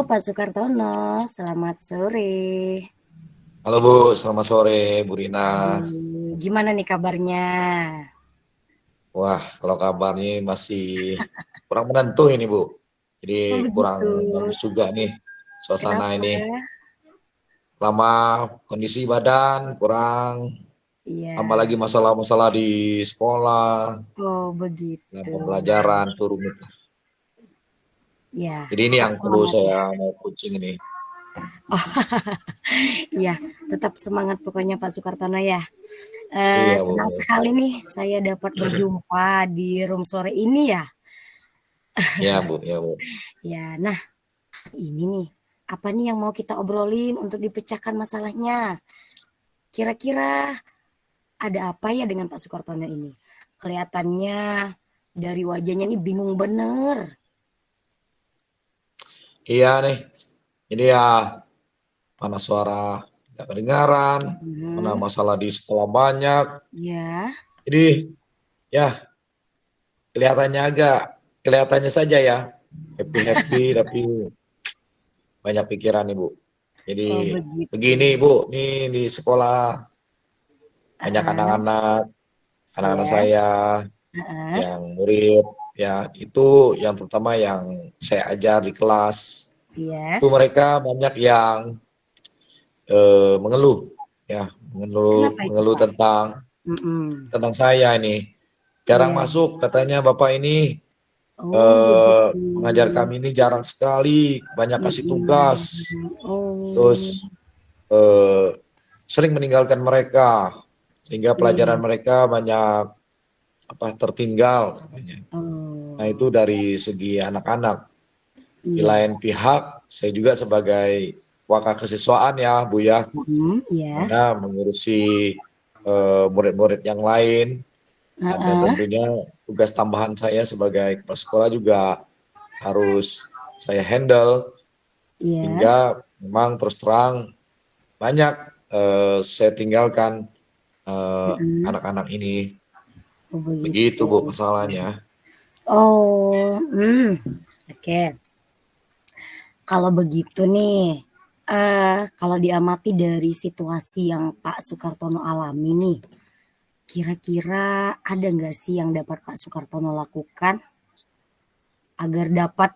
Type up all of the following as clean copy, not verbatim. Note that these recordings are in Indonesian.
Pak Sukartono, selamat sore. Halo Bu, selamat sore Bu Rina. Aduh, gimana nih kabarnya? Wah, kalau kabarnya masih kurang menentu ini Bu. Jadi Oh kurang begitu. bagus juga nih suasana Kenapa? ini. Lama kondisi badan kurang, tambah Iya. lagi masalah-masalah di sekolah, Oh dan begitu. pembelajaran tuh rumit. Ya, Jadi ini tetap yang perlu semangat ya. saya mau coaching ini. Iya, tetap semangat pokoknya Pak Sukartono ya. Iya Senang Bu. sekali nih saya dapat berjumpa di room sore ini ya. Iya Bu, iya Bu. Ya, nah ini nih, apa nih yang mau kita obrolin untuk dipecahkan masalahnya? Kira-kira ada apa ya dengan Pak Sukartono ini? Kelihatannya dari wajahnya nih bingung bener. Iya nih. Jadi ya mana suara nggak kedengaran, mana Mhm, masalah di sekolah banyak. ya, Jadi ya kelihatannya saja ya happy-happy tapi banyak pikiran nih Bu. Jadi oh begitu. begini Bu, nih di sekolah banyak Heeh, anak-anak iya, saya heeh, yang murid ya itu yang terutama yang saya ajar di kelas iya. itu mereka banyak yang mengeluh ya mengeluh Kenapa itu mengeluh Pak? tentang Mhm, tentang saya ini jarang iya. masuk katanya bapak ini Oh begitu. mengajar kami ini jarang sekali, banyak kasih tugas, Mhm, oh, terus eh, sering meninggalkan mereka, sehingga pelajaran iya, mereka banyak apa tertinggal katanya. Nah oh, itu dari segi anak-anak. Di iya, lain pihak, saya juga sebagai wakil kesiswaan ya Bu ya, iya, mana mengurusi murid-murid yang lain, dan heeh, tentunya tugas tambahan saya sebagai kepala sekolah juga harus saya handle. iya, Hingga memang terus terang banyak saya tinggalkan mhm, anak-anak ini. oh Begitu begitu. Bu masalahnya. Oh, oke. Kalau begitu nih, kalau diamati dari situasi yang Pak Sukartono alami nih, kira-kira ada nggak sih yang dapat Pak Sukartono lakukan agar dapat,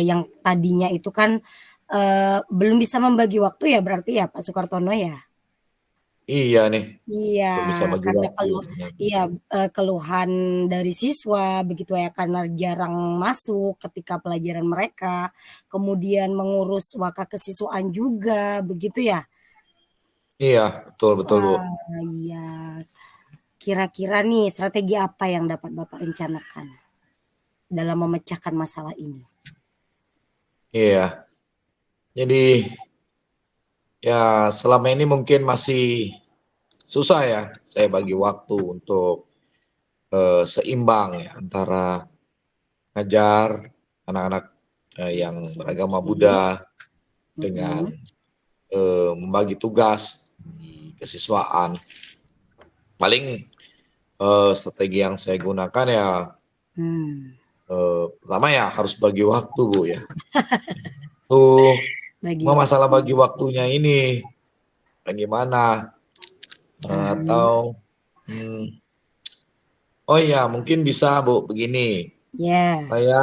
yang tadinya itu kan, belum bisa membagi waktu ya berarti ya Pak Sukartono ya? Iya nih, Iya, belum bisa bagi karena waktu ternyata. iya, keluhan dari siswa begitu ya, karena jarang masuk ketika pelajaran mereka, kemudian mengurus wakak kesiswaan juga, begitu ya? Iya, betul betul Bu. Wah, iya. Kira-kira nih strategi apa yang dapat Bapak rencanakan dalam memecahkan masalah ini? Iya. Jadi ya selama ini mungkin masih susah ya saya bagi waktu untuk seimbang ya antara ngajar anak-anak yang beragama Oke, Buddha dengan mhm, membagi tugas di kesiswaan. Paling strategi yang saya gunakan ya mmm, pertama ya harus bagi waktu Bu ya. Tuh bagi cuma masalah waktu, bagi waktunya ini bagaimana heeh, atau hmm, oh iya mungkin bisa Bu begini. iya, Saya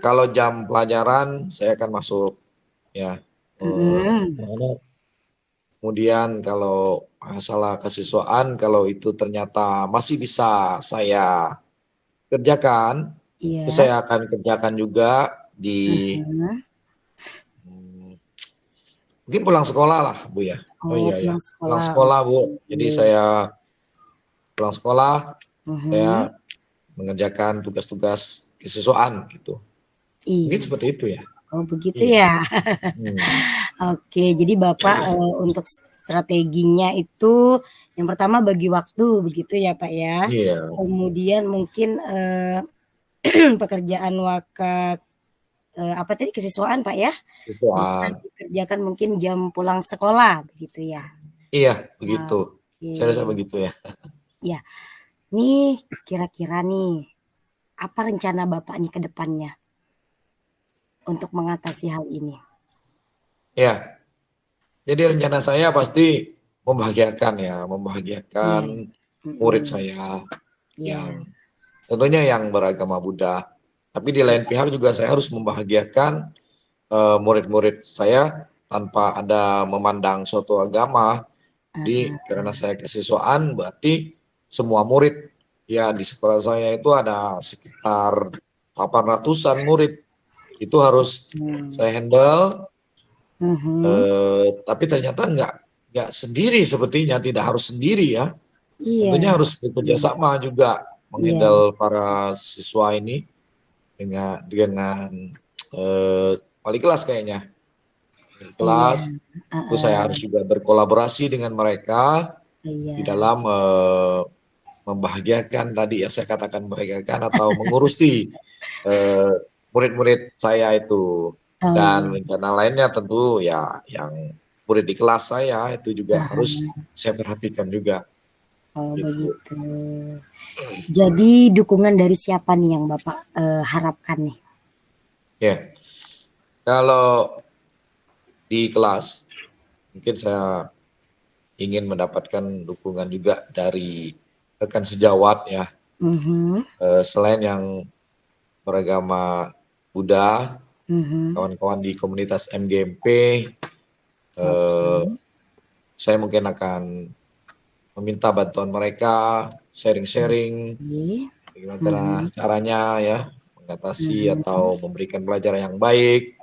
kalau jam pelajaran saya akan masuk ya. mhm, Anak-anak. Kemudian kalau masalah kesiswaan kalau itu ternyata masih bisa saya kerjakan, itu iya, saya akan kerjakan juga di heeh, hmm, mungkin pulang sekolah lah Bu ya. Oh oh iya ya, pulang pulang sekolah, sekolah Bu. Jadi oke, saya pulang sekolah, mhm, saya mengerjakan tugas-tugas kesiswaan gitu. Mungkin iya, seperti itu ya. oh begitu Iya. ya. Hmm. Oke, jadi Bapak, untuk strateginya itu yang pertama bagi waktu begitu ya, Pak, ya. Iya, Kemudian mungkin, pekerjaan apa tadi, kesiswaan, Pak, ya, bisa kesiswaan. dikerjakan mungkin jam pulang sekolah begitu ya? Iya, begitu. Saya rasa Oke, begitu ya. ya. Nih kira-kira nih, apa rencana Bapak nih ke depannya? untuk mengatasi hal ini? Ya, jadi rencana saya pasti membahagiakan ya, Iya, membahagiakan murid mhm, saya iya, yang tentunya yang beragama Buddha. Tapi di lain pihak juga saya harus membahagiakan murid-murid saya tanpa ada memandang suatu agama. Jadi heeh, karena saya kesiswaan berarti semua murid ya di sekolah saya itu ada sekitar 800-an murid. Itu harus mmm, saya handle, mhm, tapi ternyata nggak sendiri sepertinya, tidak harus sendiri ya. Tentunya iya, harus bekerja mmm, sama juga iya menghandle betul, para siswa ini dengan wali kelas kayaknya. Wali iya, kelas itu saya heeh, harus juga berkolaborasi dengan mereka di iya, dalam membahagiakan tadi ya saya katakan membahagiakan atau mengurusi eh, murid-murid saya itu. oh iya, Dan rencana lainnya tentu ya yang murid di kelas saya itu juga harus ah saya perhatikan juga oh gitu. begitu. Jadi dukungan dari siapa nih yang Bapak, harapkan nih? Ya, kalau di kelas mungkin saya ingin mendapatkan dukungan juga dari rekan sejawat ya, Mhm, selain yang beragama Buddha, mhm, kawan-kawan di komunitas MGMP, oke, eh, saya mungkin akan meminta bantuan mereka, sharing-sharing, oke, bagaimana mhm, caranya ya mengatasi mhm, atau memberikan pelajaran yang baik.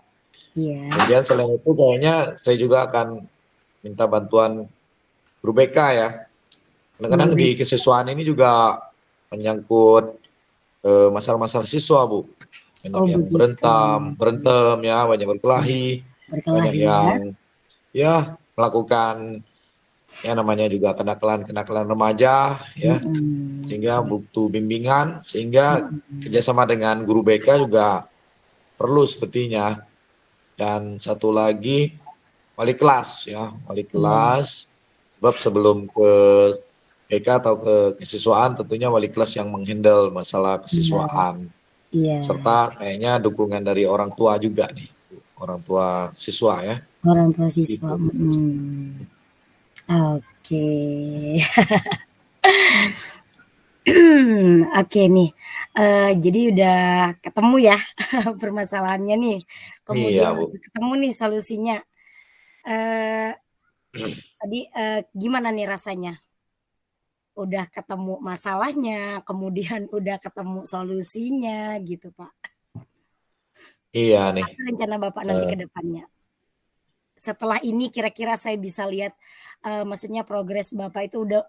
iya, Kemudian selain itu kayaknya saya juga akan minta bantuan guru BK ya. guru Kadang-kadang di BK, kesiswaan ini juga menyangkut masalah-masalah siswa, Bu. Banyak oh yang begitu, berantem ya, banyak iya, berkelahi, banyak berkelahi ya, yang ya melakukan ya namanya juga kenakalan-kenakalan remaja ya, mhm, sehingga oke, butuh bimbingan, sehingga mhm, kerjasama dengan guru BK juga perlu sepertinya. Dan satu lagi wali kelas ya, wali iya, kelas, sebab sebelum ke BK atau ke kesiswaan tentunya wali kelas yang menghandle masalah iya, kesiswaan. iya, Serta kayaknya dukungan dari orang tua juga nih, orang tua siswa ya, orang tua siswa, gitu. mhm, oke. Oke nih, jadi udah ketemu ya permasalahannya nih, kemudian Iya, Bu. udah ketemu nih solusinya, eee, tadi, gimana nih rasanya? Udah ketemu masalahnya, kemudian udah ketemu solusinya gitu, Pak. Iya nih. Apa rencana Bapak nanti Eh, ke depannya? Setelah ini kira-kira saya bisa lihat, maksudnya progres Bapak itu udah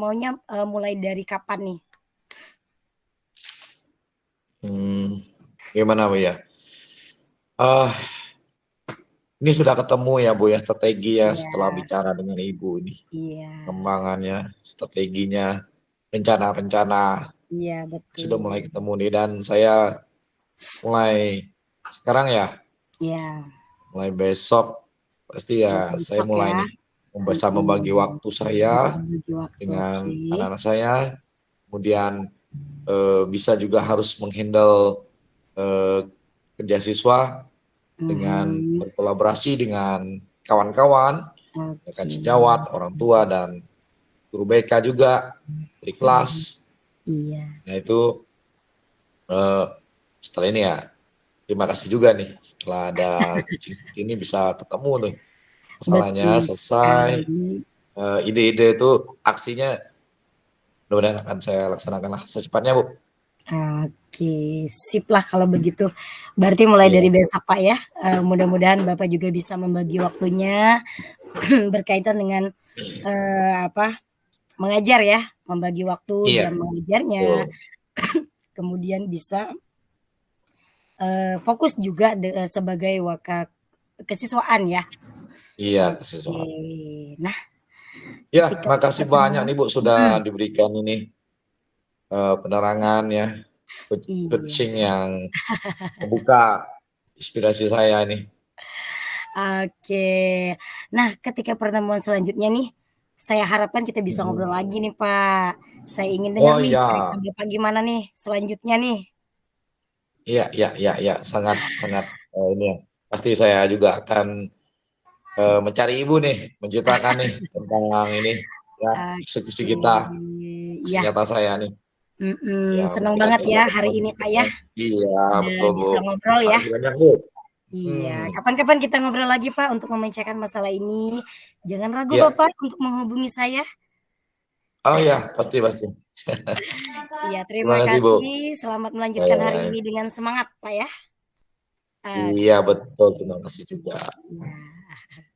maunya, mulai dari kapan nih? hmm, gimana Bu ya? Ah, ini sudah ketemu ya Bu ya strategi ya setelah Iya, bicara dengan Ibu ini. iya, Kembangannya, strateginya, rencana-rencana iya sudah betul. mulai ketemu nih dan saya mulai sekarang ya, Iya, mulai besok pasti mulai ya saya besok mulai ya, nih bisa membagi mhm, waktu bisa saya berbagi waktu, dengan oke, anak-anak saya, kemudian bisa juga harus menghandle eh, kerja siswa dengan mhm, berkolaborasi dengan kawan-kawan, rekan oke, sejawat, orang tua dan guru BK juga di mhm, kelas. iya, Nah itu eh, setelah ini ya terima kasih juga nih setelah ada coaching seperti ini bisa ketemu nih masalahnya betul selesai. sekali. Ide-ide itu aksinya mudah-mudahan akan saya laksanakan lah secepatnya Bu. Oke, sip lah kalau begitu. Berarti mulai dari Iya, besok, Pak, ya, mudah-mudahan Bapak juga bisa membagi waktunya berkaitan dengan, apa, mengajar ya, membagi waktu iya, jam mengajarnya, betul. kemudian bisa, fokus juga sebagai kesiswaan ya. Iya, Oke. kesiswaan. Nah, Ya, ketika makasih banyak ketemu nih Bu sudah mhm, diberikan ini penerangan ya, iya, coaching yang membuka inspirasi saya nih. oke. Nah, ketika pertemuan selanjutnya nih, saya harapkan kita bisa ngobrol Mhm. lagi nih, Pak. Saya ingin dengar Oh nih cerita ya, Bapak gimana nih selanjutnya nih. iya, iya, iya, iya, sangat, sangat. Ini ya, pasti saya juga akan mencari ibu nih, menceritakan nih tentang ini ya eksekusi Oke, kita, aksi ya, nyata saya nih. Ya senang mungkin banget aja ya dapat hari ini Pak ya, motivasi. Iya sudah betul Bu. bisa ngobrol ya. Makasih banyak Bu. Iya, Hmm. kapan-kapan kita ngobrol lagi Pak untuk memecahkan masalah ini. Jangan ragu Iya. Bapak untuk menghubungi saya. Oh ya, pasti pasti. Iya, Terima terima kasih Bu. kasih. Selamat melanjutkan hari Ya, ini dengan semangat Pak ya. iya betul, Oke. terima kasih juga. Iya.